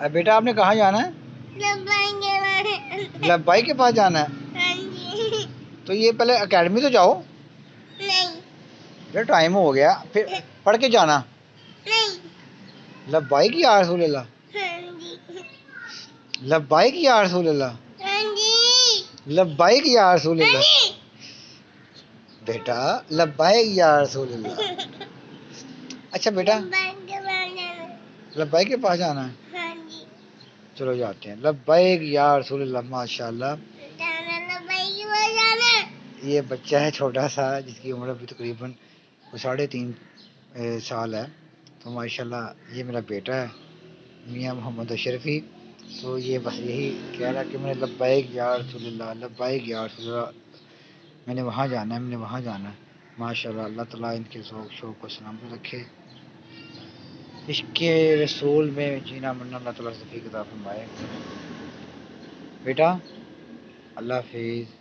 اب بیٹا آپ نے کہاں جانا ہے؟ لبائی کے پاس جانا ہے؟ تو یہ پہلے اکیڈمی تو جاؤ. نہیں ٹائم ہو گیا پھر پڑھ کے جانا. لبیک یا رسول اللہ. لبیک یا رسول اللہ. لبیک یا رسول اللہ. بیٹا لبیک یا رسول اللہ. اچھا بیٹا لبیک کے پاس جانا ہے. چلو جاتے ہیں. لبیک یا رسول اللہ. ماشاء اللہ. یہ بچہ ہے چھوٹا سا جس کی عمر ابھی تقریباً 3.5 سال ہے. تو ماشاء اللہ یہ میرا بیٹا ہے میاں محمد اشرفی. تو یہ بس یہی کہہ رہا کہ میں نے لبیک یا رسول اللہ لبیک یا رسول اللہ. میں نے وہاں جانا ہے میں نے وہاں جانا ہے. ماشاء اللہ اللہ تعالیٰ ان کے ذوق شوق کو سلامت رکھے. عشق رسول میں جینا مرنا اللہ تعالیٰ سے عطا فرمائے. بیٹا اللہ حافظ.